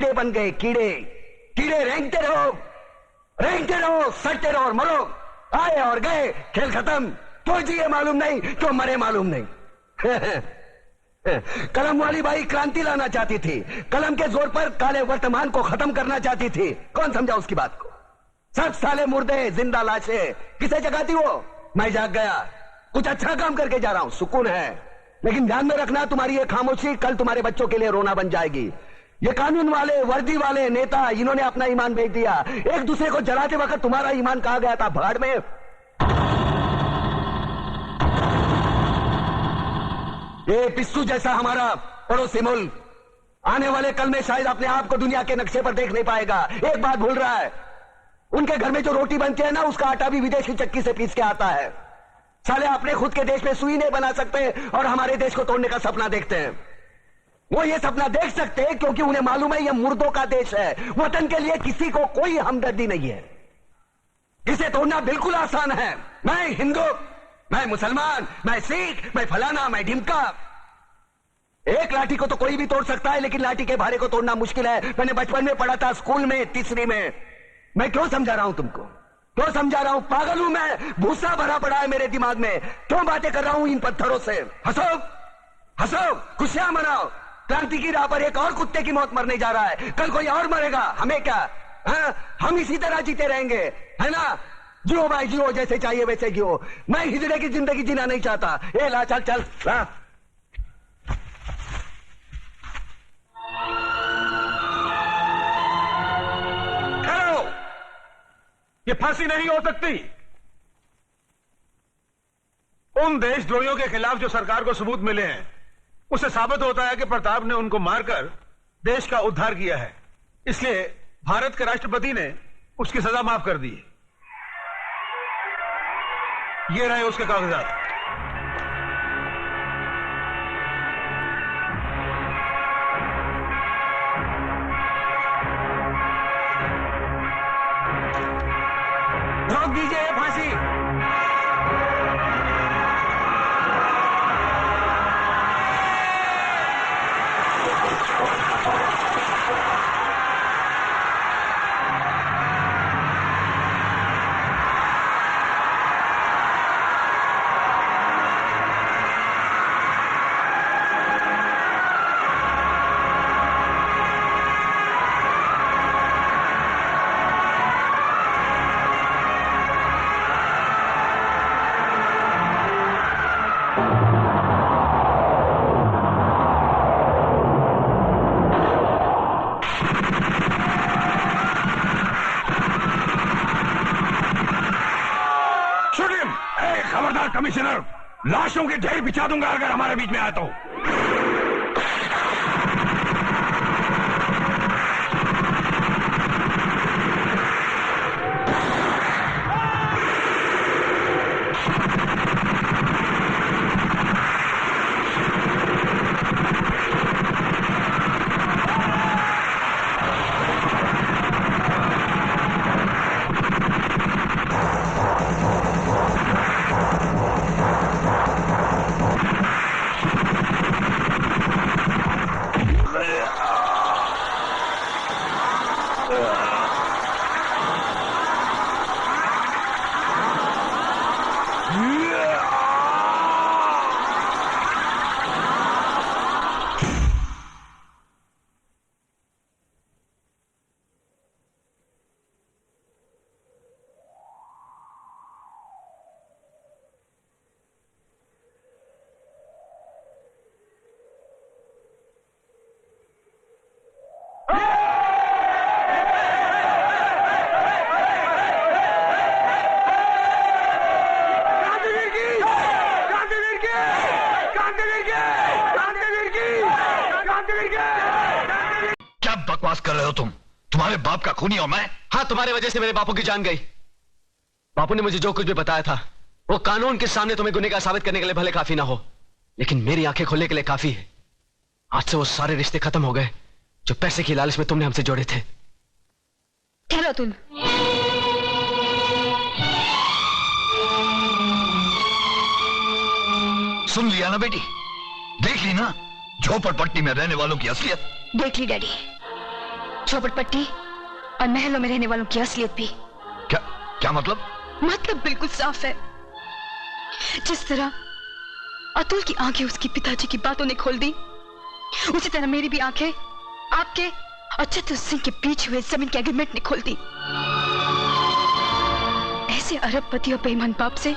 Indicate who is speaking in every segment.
Speaker 1: कीड़े बन गए, कीड़े। कीड़े रेंगते रहो, सटते रहो और मरो। आए और गए, खेल खत्म। क्यों जिए मालूम नहीं, क्यों मरे मालूम नहीं। कलम वाली बाई क्रांति लाना चाहती थी, कलम के जोर पर काले वर्तमान को खत्म करना चाहती थी। कौन समझा उसकी बात को? सब साले मुर्दे, जिंदा लाशें। किसे जगाती वो? मैं जाग गया, कुछ अच्छा काम करके जा रहा हूं, सुकून है। लेकिन ध्यान में रखना, तुम्हारी ये खामोशी कल तुम्हारे बच्चों के लिए रोना बन जाएगी। ये कानून वाले, वर्दी वाले नेता, इन्होंने अपना ईमान बेच दिया। एक दूसरे को जलाते वक्त तुम्हारा ईमान कहा गया था भाड़ में। ये पिस्सू जैसा हमारा पड़ोसी मुल्क आने वाले कल में शायद अपने आप को दुनिया के नक्शे पर देख नहीं पाएगा। एक बात भूल रहा है, उनके घर में जो रोटी बनती है ना, उसका आटा भी विदेशी चक्की से पीस के आता है। साले अपने खुद के देश में सुई नहीं बना सकते और हमारे देश को तोड़ने का सपना देखते हैं। वो ये सपना देख सकते हैं क्योंकि उन्हें मालूम है ये मुर्दों का देश है। वतन के लिए किसी को कोई हमदर्दी नहीं है। इसे तोड़ना बिल्कुल आसान है। मैं हिंदू, मैं मुसलमान, मैं सिख, मैं फलाना, मैं ढिमका। एक लाठी को तो कोई भी तोड़ सकता है, लेकिन लाठी के भारे को तोड़ना मुश्किल है। मैंने बचपन में पढ़ा था, स्कूल में, तीसरी में। मैं क्यों समझा रहा हूं तुमको? क्यों समझा रहा हूं? पागल हूं मैं? भूसा भरा पड़ा है मेरे दिमाग में। क्यों बातें कर रहा हूं इन पत्थरों से? हंसो, खुशियां मनाओ। क्रांति की राह पर एक और कुत्ते की मौत मरने जा रहा है, कल कोई और मरेगा। हमें क्या? हम इसी तरह जीते रहेंगे, है ना? जियो भाई जियो, जैसे चाहिए वैसे जियो। मैं हिजड़े की जिंदगी जीना नहीं चाहता। ए ला, चल चल ला।
Speaker 2: ठहरो, ये फांसी नहीं हो सकती। उन देशद्रोहियों के खिलाफ जो सरकार को सबूत मिले हैं, उससे साबित होता है कि प्रताप ने उनको मारकर देश का उद्धार किया है। इसलिए भारत के राष्ट्रपति ने उसकी सजा माफ कर दी। ये रहे उसके कागजात।
Speaker 1: रोक दीजिए ये फांसी।
Speaker 3: कमिश्नर, लाशों के ढेर बिछा दूंगा अगर हमारे बीच में आया तो। क्या बकवास कर रहे हो तुम? तुम्हारे बाप का खूनी हो मैं?
Speaker 4: हाँ, तुम्हारे वजह से मेरे बापू की जान गई। बापू ने मुझे जो कुछ भी बताया था वो कानून के सामने तुम्हें गुनहगार साबित करने के लिए भले काफी ना हो, लेकिन मेरी आंखें खोलने के लिए काफी है। आज से वो सारे रिश्ते खत्म हो गए जो पैसे की लालच में तुमने हमसे जोड़े थे।
Speaker 5: ठहरो तुम।
Speaker 3: सुन लिया ना बेटी? देख ली ना झोपड़पट्टी में रहने वालों की असलियत?
Speaker 5: देख ली डैडी। झोपड़पट्टी और महलों में रहने वालों की असलियत भी।
Speaker 3: क्या क्या मतलब?
Speaker 5: मतलब बिल्कुल साफ है। जिस तरह अतुल की आंखें उसके पिताजी की बातों ने खोल दी, उसी तरह मेरी भी आंखें आपके और चतुर सिंह के बीच हुए जमीन के एग्रीमेंट ने खोल दी। ऐसे अरबपति और बेईमान बाप से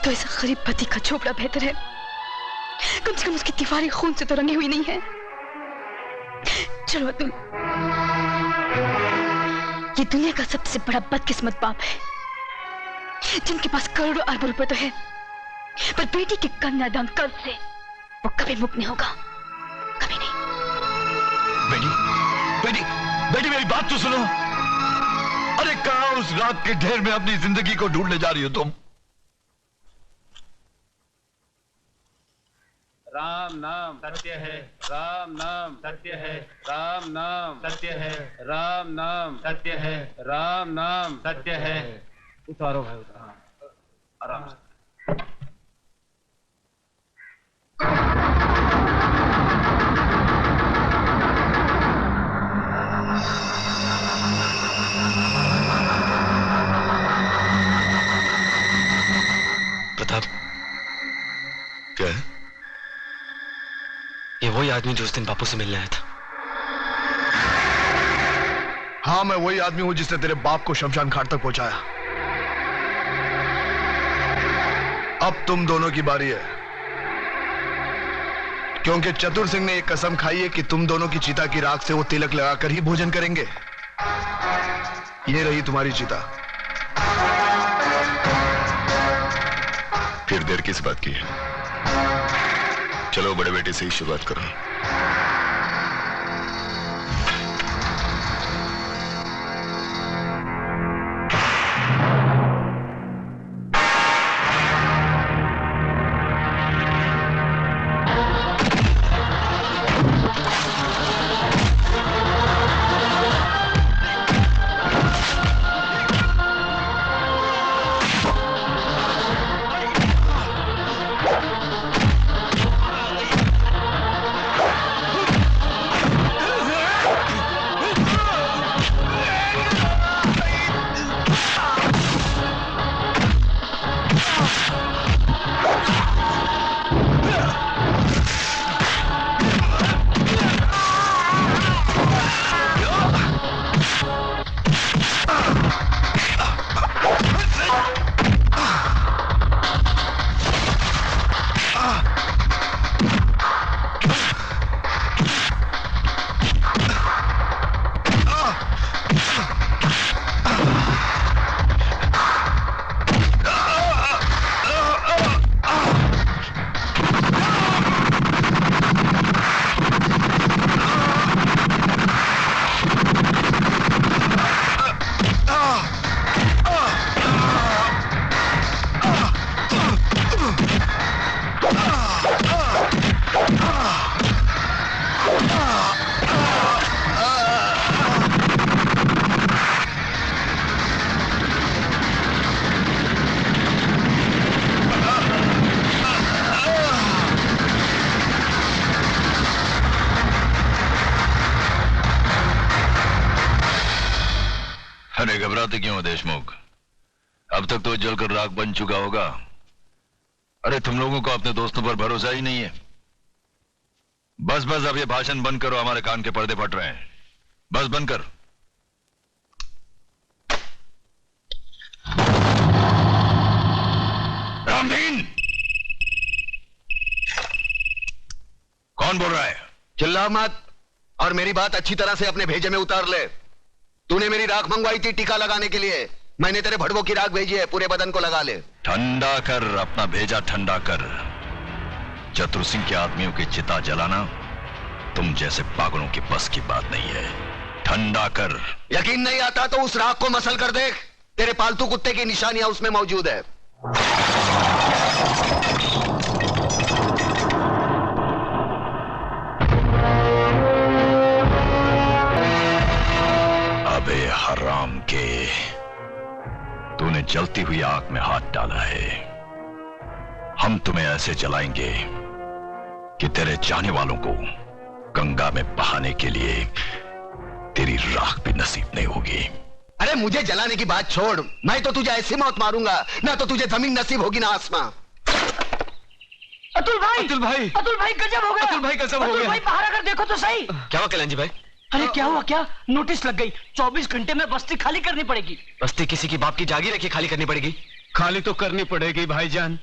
Speaker 5: तो ऐसा गरीब पति का झोपड़ा बेहतर है। कम से कम उसकी दीवारें खून से तो रंगी हुई नहीं है। चलो अतुल, ये दुनिया का सबसे बड़ा बदकिस्मत बाप है, जिनके पास करोड़ों अरबों रुपए तो है, पर बेटी के कन्यादान कर्ज से वो कभी मुक्त नहीं होगा, कभी नहीं।
Speaker 3: बेटी बेटी बेटी मेरी बात तो सुनो। अरे कहाँ उस रात के ढेर में अपनी जिंदगी को ढूंढने जा रही हो तुम?
Speaker 6: राम नाम सत्य है, राम नाम सत्य है, राम नाम सत्य है, राम नाम सत्य है, राम नाम सत्य है। उतारो भाई उतारो, आराम से।
Speaker 4: प्रताप,
Speaker 3: क्या है?
Speaker 4: ये वही आदमी जो उस दिन बापू से मिलने आया था।
Speaker 3: हाँ, मैं वही आदमी हूं जिसने तेरे बाप को शमशान घाट तक पहुंचाया। अब तुम दोनों की बारी है, क्योंकि चतुर सिंह ने एक कसम खाई है कि तुम दोनों की चिता की राख से वो तिलक लगाकर ही भोजन करेंगे। ये रही तुम्हारी चिता।
Speaker 7: फिर देर किस बात की है? चलो बड़े बेटे से ही शुरुआत करो।
Speaker 3: अरे घबराते क्यों हो देशमुख? अब तक तो जलकर राख बन चुका होगा। अरे तुम लोगों को अपने दोस्तों पर भरोसा ही नहीं है। बस बस अब ये भाषण बंद करो, हमारे कान के पर्दे फट रहे हैं। बस बंद कर। रामदीन, कौन बोल रहा है?
Speaker 1: चिल्ला मत और मेरी बात अच्छी तरह से अपने भेजे में उतार ले। तूने मेरी राख मंगवाई थी टीका लगाने के लिए, मैंने तेरे भड़वों की राख भेजी है, पूरे बदन को लगा ले।
Speaker 3: ठंडा कर, अपना भेजा ठंडा कर। चतुर सिंह के आदमियों की चिता जलाना तुम जैसे पागलों की बस की बात नहीं है। ठंडा कर।
Speaker 1: यकीन नहीं आता तो उस राख को मसल कर देख, तेरे पालतू कुत्ते की निशानियां उसमें मौजूद है।
Speaker 3: अबे हराम के, तूने जलती हुई आग में हाथ डाला है। हम तुम्हें ऐसे जलाएंगे कि तेरे जाने वालों को गंगा में बहाने के लिए तेरी राख भी नसीब नहीं होगी।
Speaker 1: अरे मुझे जलाने की बात छोड़, मैं तो तुझे ऐसी मौत मारूंगा ना तो तुझे जमीन नसीब होगी ना आसमां।
Speaker 4: अतुल भाई गजब हो गया।
Speaker 8: अतुल भाई गजब हो गया।
Speaker 4: भाई बाहर आकर देखो तो सही। क्या हुआ कल्याण जी भाई? अरे क्या हुआ? क्या नोटिस लग गई, 24 घंटे में बस्ती खाली करनी पड़ेगी। बस्ती किसी की बाप की जागीर है कि खाली करनी पड़ेगी?
Speaker 6: खाली तो करनी पड़ेगी भाईजान,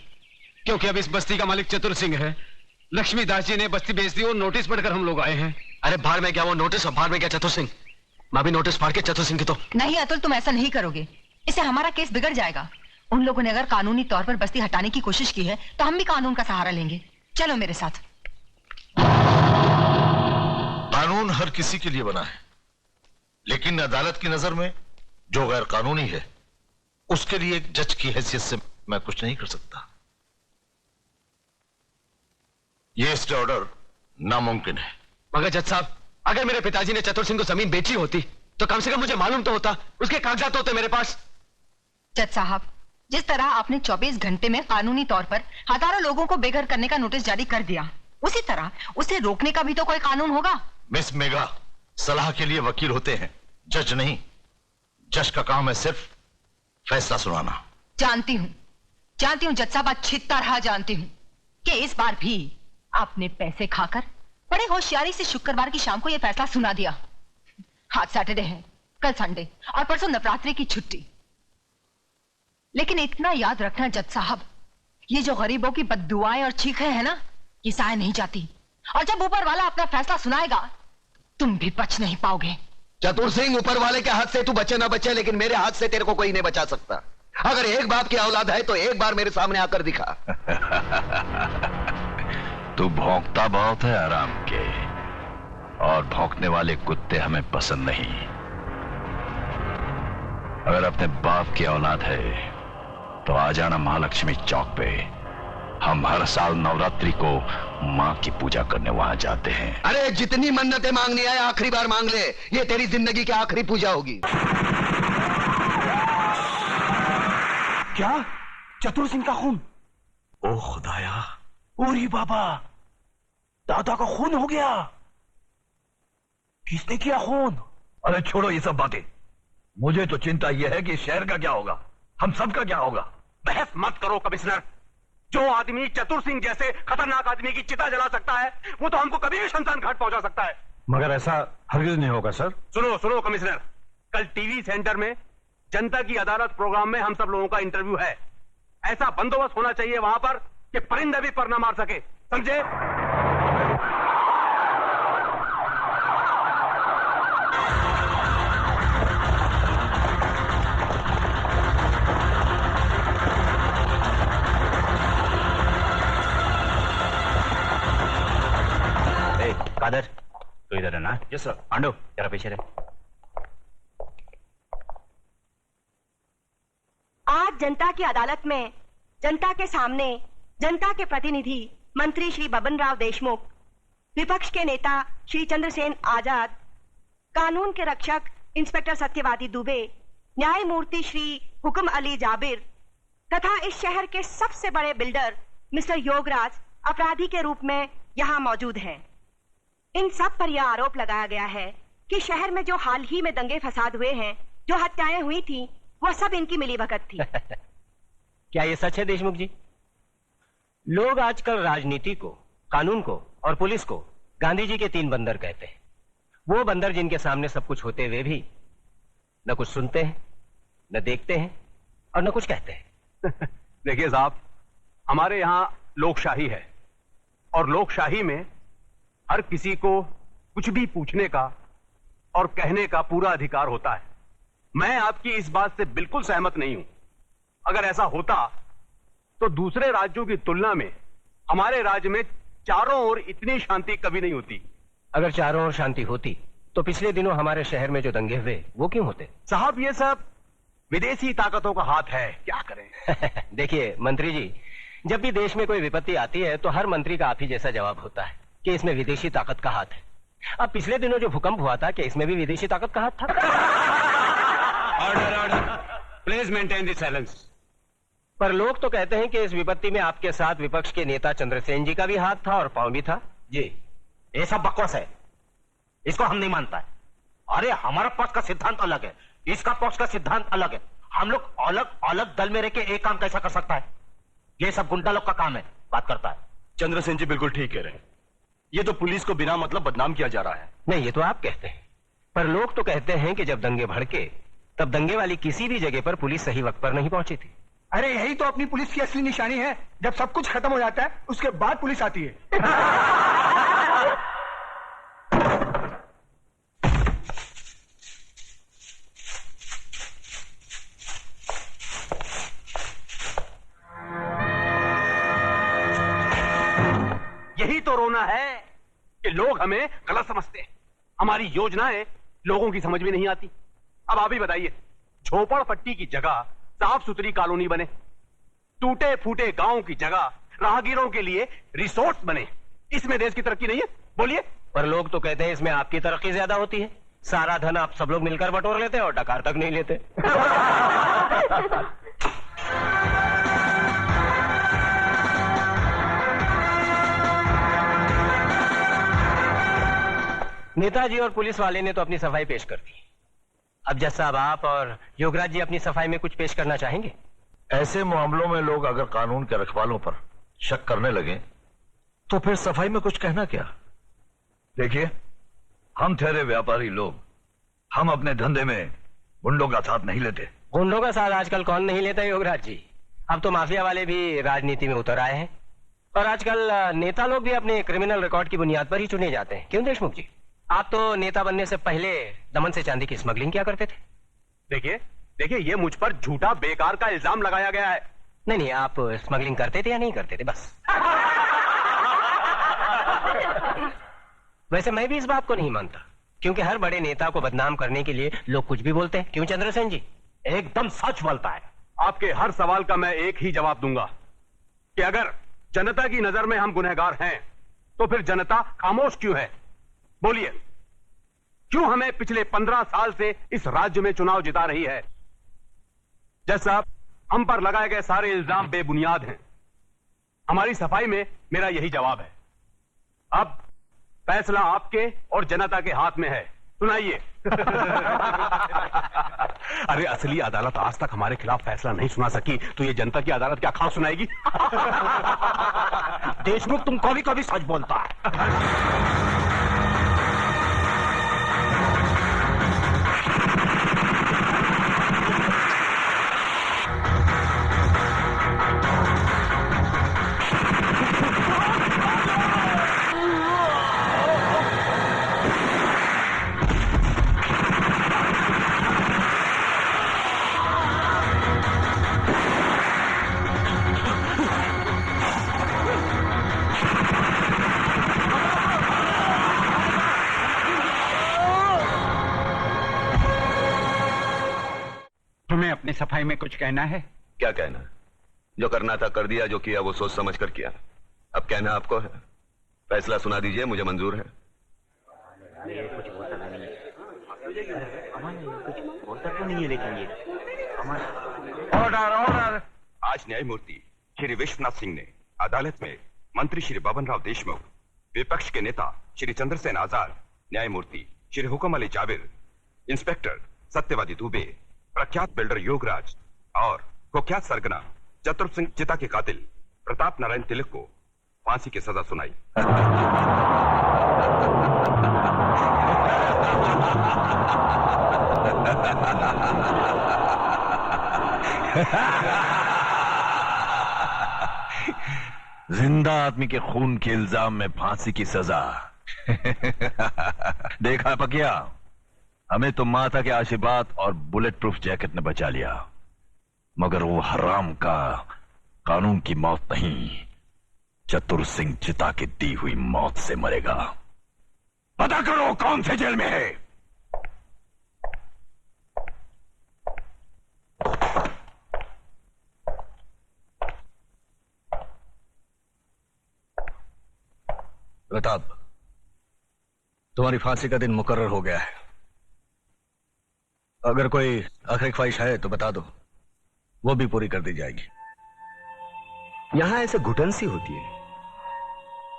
Speaker 6: क्योंकि अब इस बस्ती का मालिक चतुर सिंह है। लक्ष्मीदास जी ने बस्ती बेच दी और नोटिस पढ़कर हम लोग आए हैं।
Speaker 4: अरे बाहर में क्या वो नोटिस और बाहर में क्या चतुर सिंह? मैं भी नोटिस फाड़ के चतुर सिंह की तो।
Speaker 9: नहीं अतुल, तुम ऐसा नहीं करोगे, इससे हमारा केस बिगड़ जाएगा। उन लोगों ने अगर कानूनी तौर पर बस्ती हटाने की कोशिश की है तो हम भी कानून का सहारा लेंगे। चलो मेरे साथ।
Speaker 7: कानून हर किसी के लिए बना है, लेकिन अदालत की नजर में जो गैर कानूनी है उसके लिए एक जज की हैसियत से मैं कुछ नहीं कर सकता। यह स्टे ऑर्डर नामुमकिन है।
Speaker 4: मगर जज साहब, अगर मेरे पिताजी ने चतुर सिंह को जमीन बेची होती तो कम से कम मुझे मालूम तो होता, उसके कागजात होते मेरे पास।
Speaker 9: जज साहब, जिस तरह आपने 24 घंटे में कानूनी तौर पर हजारों लोगों को बेघर करने का नोटिस जारी कर दिया, उसी तरह उसे रोकने का भी तो कोई कानून होगा।
Speaker 7: मिस मेघा, सलाह के लिए वकील होते हैं, जज नहीं। जज का काम है सिर्फ फैसला सुनाना।
Speaker 9: जानती हूँ जज साहब, अच्छी तरह जानती हूँ कि इस बार भी आपने पैसे खाकर बड़े होशियारी से शुक्रवार की शाम को यह फैसला सुना दिया। आज सैटरडे है, कल संडे और परसों नवरात्रि की छुट्टी। लेकिन इतना याद रखना जज साहब, ये जो गरीबों की बद्दुआएं और चीखें हैं ना, ये सहाय नहीं जाती। और जब ऊपर वाला अपना फैसला सुनाएगा तुम भी बच नहीं पाओगे।
Speaker 1: चतुर सिंह, ऊपर वाले के हाथ से तू बचे ना बचे, लेकिन मेरे हाथ से तेरे को कोई नहीं बचा सकता। अगर एक बाप की औलाद है तो एक बार मेरे सामने आकर दिखा।
Speaker 3: तू भौंकता बहुत है आराम के, और भौंकने वाले कुत्ते हमें पसंद नहीं। अगर अपने बाप की औलाद है तो आ जाना महालक्ष्मी चौक पे। हम हर साल नवरात्रि को मां की पूजा करने वहां जाते हैं।
Speaker 1: अरे जितनी मन्नतें मांगनी है आखिरी बार मांग ले, ये तेरी जिंदगी की आखिरी पूजा होगी।
Speaker 2: क्या चतुर सिंह का खून? ओ खुदाया, ओरी बाबा, दादा का खून हो गया। किसने किया खून?
Speaker 1: अरे छोड़ो ये सब बातें, मुझे तो चिंता यह है कि शहर का क्या होगा, हम सबका क्या होगा।
Speaker 2: बहस मत करो कमिश्नर। जो आदमी चतुर सिंह जैसे खतरनाक आदमी की चिता जला सकता है, वो तो हमको कभी भी शमशान घाट पहुंचा सकता है।
Speaker 6: मगर ऐसा हरगिज नहीं होगा सर।
Speaker 2: सुनो कमिश्नर, कल टीवी सेंटर में जनता की अदालत प्रोग्राम में हम सब लोगों का इंटरव्यू है। ऐसा बंदोबस्त होना चाहिए वहां पर कि परिंदे भी पर न मार सके, समझे?
Speaker 6: कादर, तो इधर है ना? Yes sir. पांडु, जरा पीछे रहे।
Speaker 10: आज जनता की अदालत में जनता के सामने जनता के प्रतिनिधि मंत्री श्री बबन राव देशमुख, विपक्ष के नेता श्री चंद्रसेन आजाद, कानून के रक्षक इंस्पेक्टर सत्यवादी दुबे, न्यायमूर्ति श्री हुक्म अली जाबिर तथा इस शहर के सबसे बड़े बिल्डर मिस्टर योगराज अपराधी के रूप में यहाँ मौजूद हैं। इन सब पर यह आरोप लगाया गया है कि शहर में जो हाल ही में दंगे फसाद हुए हैं, जो हत्याएं हुई थी, वह सब इनकी मिलीभगत थी।
Speaker 6: क्या ये सच है देशमुख जी? लोग आजकल राजनीति को, कानून को और पुलिस को गांधी जी के 3 बंदर कहते हैं। वो बंदर जिनके सामने सब कुछ होते हुए भी न कुछ सुनते हैं, न देखते हैं और न कुछ कहते हैं।
Speaker 2: देखिए साहब, हमारे यहाँ लोकशाही है और लोकशाही में हर किसी को कुछ भी पूछने का और कहने का पूरा अधिकार होता है। मैं आपकी इस बात से बिल्कुल सहमत नहीं हूं। अगर ऐसा होता तो दूसरे राज्यों की तुलना में हमारे राज्य में चारों ओर इतनी शांति कभी नहीं होती।
Speaker 6: अगर चारों ओर शांति होती तो पिछले दिनों हमारे शहर में जो दंगे हुए वो क्यों होते?
Speaker 2: साहब, ये सब विदेशी ताकतों का हाथ है, क्या करें।
Speaker 6: देखिए मंत्री जी, जब भी देश में कोई विपत्ति आती है तो हर मंत्री का आप ही जैसा जवाब होता है कि इसमें विदेशी ताकत का हाथ है। अब पिछले दिनों जो भूकंप हुआ था, कि इसमें भी विदेशी ताकत का हाथ था?
Speaker 2: Order, please maintain the silence.
Speaker 6: पर लोग तो कहते हैं कि इस विपत्ति में आपके साथ विपक्ष के नेता चंद्रसेन जी का भी हाथ था और पांव भी था।
Speaker 11: जी, ये सब बकवास है, इसको हम नहीं मानता है।
Speaker 8: अरे हमारा पक्ष का सिद्धांत अलग है, इसका पक्ष का सिद्धांत अलग है। हम लोग अलग अलग दल में रह के एक काम कैसा कर सकता है? ये सब गुंडा लोग का काम है, बात करता है।
Speaker 11: चंद्रसेन जी बिल्कुल ठीक कह रहे हैं। ये तो पुलिस को बिना मतलब बदनाम किया जा रहा है।
Speaker 12: नहीं, ये तो आप कहते हैं, पर लोग तो कहते हैं कि जब दंगे भड़के तब दंगे वाली किसी भी जगह पर पुलिस सही वक्त पर नहीं पहुंची थी।
Speaker 2: अरे यही तो अपनी पुलिस की असली निशानी है। जब सब कुछ खत्म हो जाता है उसके बाद पुलिस आती है।
Speaker 6: यही तो रोना है कि लोग हमें गलत समझते हैं। हमारी योजनाएं लोगों की समझ में नहीं आती। अब आप ही बताइए, झोपड़पट्टी की जगह साफ सुथरी कॉलोनी बने, टूटे फूटे गांव की जगह राहगीरों के लिए रिसोर्ट बने, इसमें देश की तरक्की नहीं है? बोलिए।
Speaker 12: पर लोग तो कहते हैं इसमें आपकी तरक्की ज्यादा होती है। सारा धन आप सब लोग मिलकर बटोर लेते हैं और डकार तक नहीं लेते। नेताजी और पुलिस वाले ने तो अपनी सफाई पेश कर दी। अब जज साहब, आप और योगराज जी अपनी सफाई में कुछ पेश करना चाहेंगे?
Speaker 7: ऐसे मामलों में लोग अगर कानून के रखवालों पर शक करने लगे तो फिर सफाई में कुछ कहना क्या?
Speaker 3: देखिए, हम ठहरे व्यापारी लोग, हम अपने धंधे में गुंडों का साथ नहीं लेते।
Speaker 12: गुंडों का साथ आजकल कौन नहीं लेता योगराज जी? अब तो माफिया वाले भी राजनीति में उतर आए हैं और आजकल नेता लोग भी अपने क्रिमिनल रिकॉर्ड की बुनियाद पर ही चुने जाते हैं। क्यों देशमुख जी, आप तो नेता बनने से पहले दमन से चांदी की स्मगलिंग क्या करते थे?
Speaker 6: देखिए देखिए, ये मुझ पर झूठा बेकार का इल्जाम लगाया गया है।
Speaker 12: नहीं नहीं, आप स्मगलिंग करते थे या नहीं करते थे? बस। वैसे मैं भी इस बात को नहीं मानता, क्योंकि हर बड़े नेता को बदनाम करने के लिए लोग कुछ भी बोलते हैं। क्यों चंद्रसेन जी?
Speaker 8: एकदम सच बोलता है।
Speaker 6: आपके हर सवाल का मैं एक ही जवाब दूंगा कि अगर जनता की नजर में हम गुनहगार हैं तो फिर जनता खामोश क्यों है? बोलिए, क्यों हमें पिछले 15 साल से इस राज्य में चुनाव जिता रही है? जज साहब, हम पर लगाए गए सारे इल्जाम बेबुनियाद हैं। हमारी सफाई में मेरा यही जवाब है। अब फैसला आपके और जनता के हाथ में है। सुनाइए। अरे असली अदालत आज तक हमारे खिलाफ फैसला नहीं सुना सकी तो ये जनता की अदालत क्या खास सुनाएगी?
Speaker 8: देशमुख, तुम कभी कभी सच बोलता है।
Speaker 6: तुम्हें अपनी सफाई में कुछ कहना है?
Speaker 1: क्या कहना? जो करना था कर दिया, जो किया वो सोच समझ कर किया। अब कहना आपको है। फैसला सुना दीजिए, मुझे मंजूर है।
Speaker 6: Order order.
Speaker 11: आज न्यायमूर्ति श्री विश्वनाथ सिंह ने अदालत में मंत्री श्री बबन राव देशमुख, विपक्ष के नेता श्री चंद्रसेन आजाद, न्यायमूर्ति श्री हुकुम अली जाबिर, इंस्पेक्टर सत्यवादी दुबे, प्रख्यात बिल्डर योगराज और कुख्यात सरगना चतुर सिंह चिता के कातिल प्रताप नारायण तिलक को फांसी की सजा सुनाई।
Speaker 3: जिंदा आदमी के खून के इल्जाम में फांसी की सजा। देखा पकिया, हमें तो माता के आशीर्वाद और बुलेट प्रूफ जैकेट ने बचा लिया, मगर वो हराम का कानून की मौत नहीं, चतुर सिंह चिता की दी हुई मौत से मरेगा। पता करो कौन से जेल में है।
Speaker 4: प्रताप, तुम्हारी फांसी का दिन मुकर्रर हो गया है। अगर कोई आखिरी ख्वाहिश है तो बता दो, वो भी पूरी कर दी जाएगी।
Speaker 1: यहां ऐसे घुटन सी होती है।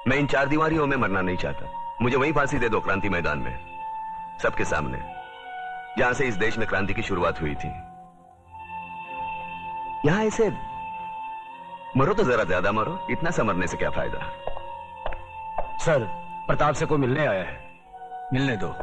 Speaker 1: मैं इन चार दीवारियों में मरना नहीं चाहता। मुझे वहीं फांसी दे दो, क्रांति मैदान में, सबके सामने। जहां से इस देश में क्रांति की शुरुआत हुई थी। यहां ऐसे मरो तो जरा ज्यादा मरो, इतना सा मरने से क्या फायदा।
Speaker 12: सर, प्रताप से कोई मिलने आया है।
Speaker 2: मिलने दो।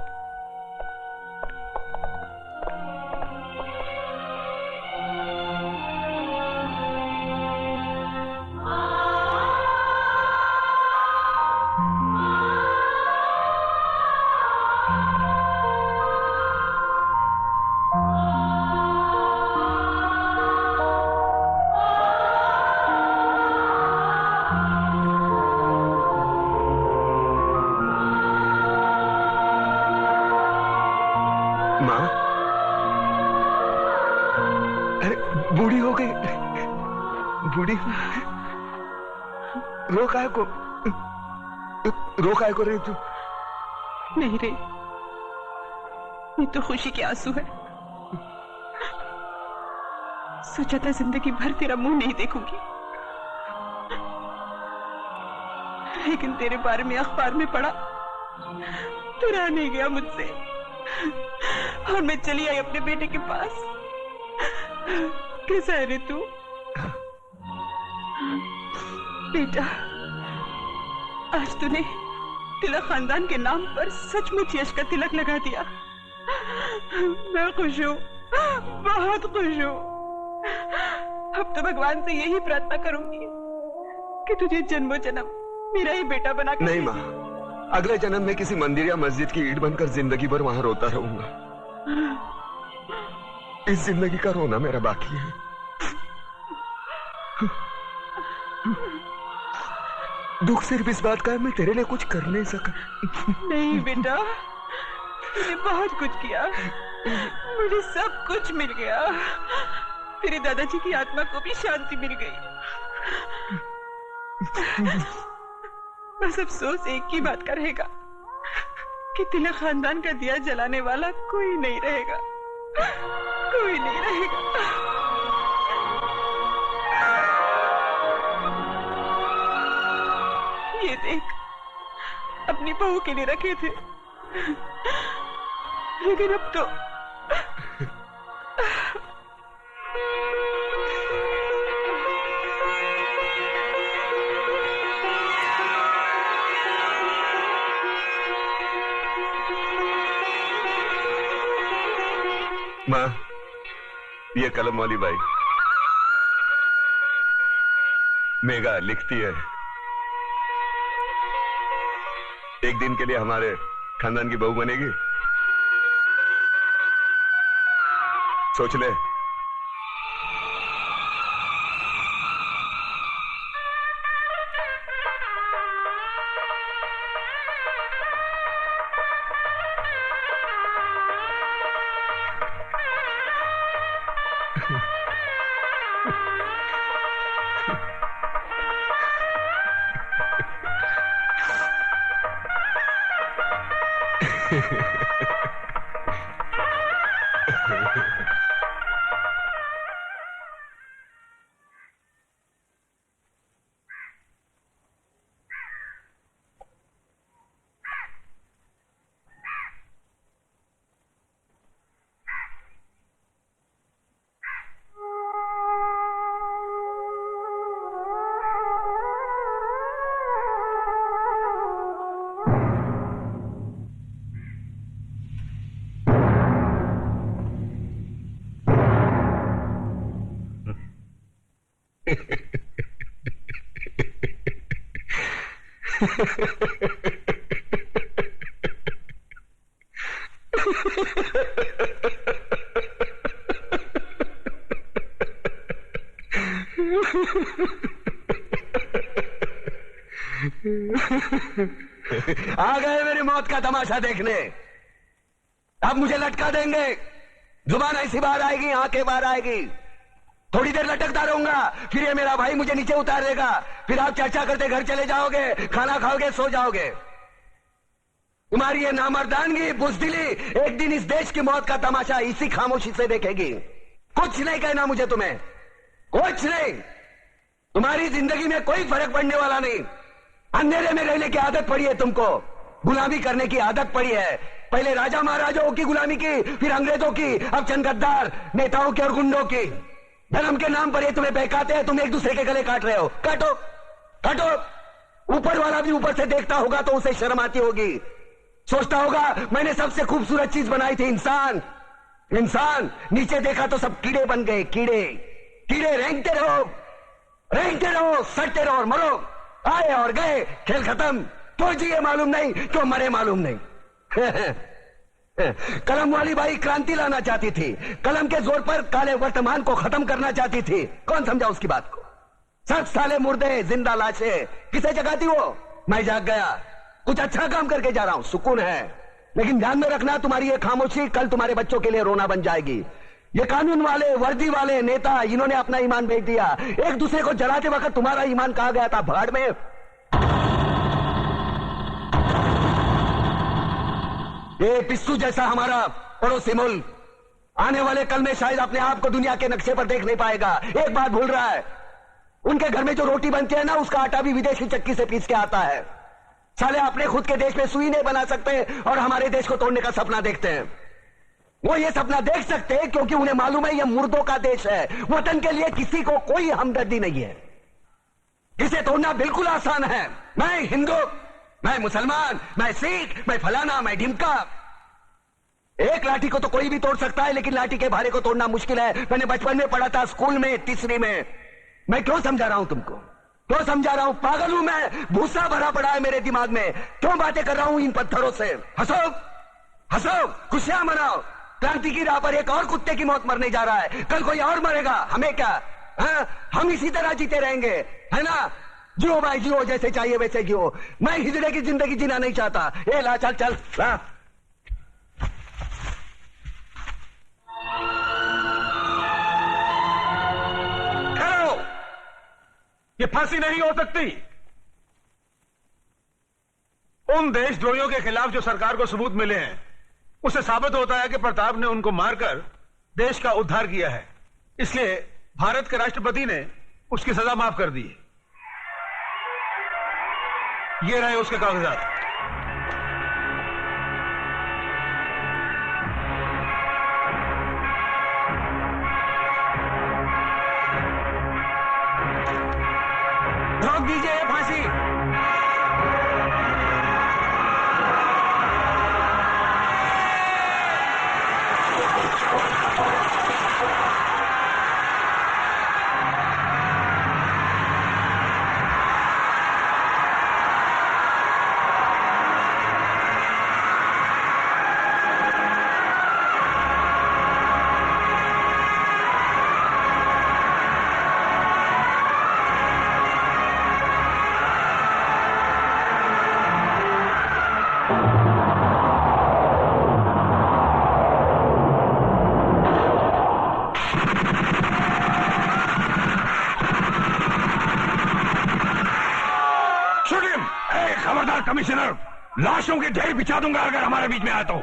Speaker 1: माँ, अरे बूढ़ी हो गई, बूढ़ी रो काय को रही तू?
Speaker 13: नहीं रे, ये तो खुशी के आंसू है। सोचा था जिंदगी भर तेरा मुंह नहीं देखूंगी, लेकिन तेरे बारे में अखबार में पढ़ा तो रह नहीं गया मुझसे, और मैं चली आई अपने बेटे के पास। कैसा है रे तू? बेटा, आज तूने तिलक खानदान के नाम पर सचमुच यश का तिलक लगा दिया। मैं खुश हूँ, बहुत खुश हूँ। अब तो भगवान से यही प्रार्थना करूंगी कि तुझे जन्मों जन्म मेरा ही बेटा बना कर।
Speaker 1: नहीं माँ, अगले जन्म में किसी मंदिर या मस्जिद की ईंट बनकर जिंदगी भर वहां रोता रहूंगा। इस जिंदगी का रोना मेरा बाकी है। दुख सिर्फ इस बात का है मैं तेरे लिए कुछ कर नहीं सका।
Speaker 13: नहीं बेटा, तूने बहुत कुछ किया, मुझे सब कुछ मिल गया। तेरे दादाजी की आत्मा को भी शांति मिल गई। बस अफसोस एक ही बात का रहेगा कि तिलक खानदान का दिया जलाने वाला कोई नहीं रहेगा, कोई नहीं रहेगा। ये देख, अपनी बहू के लिए रखे थे, लेकिन अब तो
Speaker 1: माँ, ये कलम वाली बाई मेघा लिखती है, एक दिन के लिए हमारे खानदान की बहू बनेगी। सोच ले। आ गए मेरी मौत का तमाशा देखने। अब मुझे लटका देंगे, जुबान ऐसी बाहर आएगी, आंखें बाहर आएगी। थोड़ी देर लटकता रहूंगा, फिर ये मेरा भाई मुझे नीचे उतार देगा, फिर आप चर्चा करते घर चले जाओगे, खाना खाओगे, सो जाओगे। तुम्हारी ये नामर्दानगी, बुज़दिली एक दिन इस देश की मौत का तमाशा इसी खामोशी से देखेगी। कुछ नहीं कहना मुझे, तुम्हें कुछ नहीं। तुम्हारी जिंदगी में कोई फर्क पड़ने वाला नहीं। अंधेरे में रहने की आदत पड़ी है तुमको, गुलामी करने की आदत पड़ी है। पहले राजा महाराजाओं की गुलामी की, फिर अंग्रेजों की, अब चंद गद्दार नेताओं के और गुंडों की। धर्म के नाम पर ये तुम्हें बहकाते हैं, तुम एक दूसरे के गले काट रहे हो। काटो काटो। ऊपर वाला भी ऊपर से देखता होगा तो उसे शर्म आती होगी, सोचता होगा मैंने सबसे खूबसूरत चीज बनाई थी, इंसान। इंसान नीचे देखा तो सब कीड़े बन गए। कीड़े कीड़े रेंगते रहो, सटते रहो और मरो। आए और गए, खेल खत्म। क्यों जिए मालूम नहीं, क्यों मरे मालूम नहीं। कलम वाली बाई क्रांति लाना चाहती थी, कलम के जोर पर काले वर्तमान को खत्म करना चाहती थी। कौन समझा उसकी बात को? सब साले मुर्दे, जिंदा लाशें। किसे जगाती वो? मैं जाग गया, कुछ अच्छा काम करके जा रहा हूं, सुकून है। लेकिन ध्यान में रखना, तुम्हारी ये खामोशी कल तुम्हारे बच्चों के लिए रोना बन जाएगी। ये कानून वाले, वर्दी वाले नेता, इन्होंने अपना ईमान बेच दिया। एक दूसरे को जलाते वक्त तुम्हारा ईमान कहा गया था? भाड़ में। ये पिस्सू जैसा हमारा पड़ोसी मुल्क आने वाले कल में शायद अपने आप को दुनिया के नक्शे पर देख नहीं पाएगा। एक बात भूल रहा है, उनके घर में जो रोटी बनती है ना, उसका आटा भी विदेशी चक्की से पीस के आता है। साले अपने खुद के देश में सुई नहीं बना सकते और हमारे देश को तोड़ने का सपना देखते हैं। वो ये सपना देख सकते हैं क्योंकि उन्हें मालूम है ये मुर्दों का देश है। वतन के लिए किसी को कोई हमदर्दी नहीं है। इसे तोड़ना बिल्कुल आसान है। मैं हिंदू, मैं मुसलमान, मैं सिख, मैं फलाना, मैं ढिमका। एक लाठी को तो कोई भी तोड़ सकता है, लेकिन लाठी के भारे को तोड़ना मुश्किल है। मैंने बचपन में पढ़ा था, स्कूल में, तीसरी में। मैं क्यों समझा रहा हूं तुमको? क्यों समझा रहा हूं? पागल हूं मैं? भूसा भरा पड़ा है मेरे दिमाग में। क्यों बातें कर रहा हूं इन पत्थरों से? हंसो हंसो, खुशियां मनाओ। क्रांति की राह पर एक और कुत्ते की मौत मरने जा रहा है, कल कोई और मरेगा। हमें क्या? हम इसी तरह जीते रहेंगे, है ना? जियो भाई जियो, जैसे चाहिए वैसे जियो। मैं हिजड़े की जिंदगी जीना नहीं चाहता। ए ला, चल चल ला।
Speaker 2: ये फांसी नहीं हो सकती। उन देशद्रोहियों के खिलाफ जो सरकार को सबूत मिले हैं, उससे साबित होता है कि प्रताप ने उनको मारकर देश का उद्धार किया है। इसलिए भारत के राष्ट्रपति ने उसकी सजा माफ कर दी है। ये रहे उसके कागजात।
Speaker 1: रोक दीजिए फांसी।
Speaker 11: कमिश्नर, लाशों के ढेर बिछा दूंगा अगर हमारे बीच में आया तो।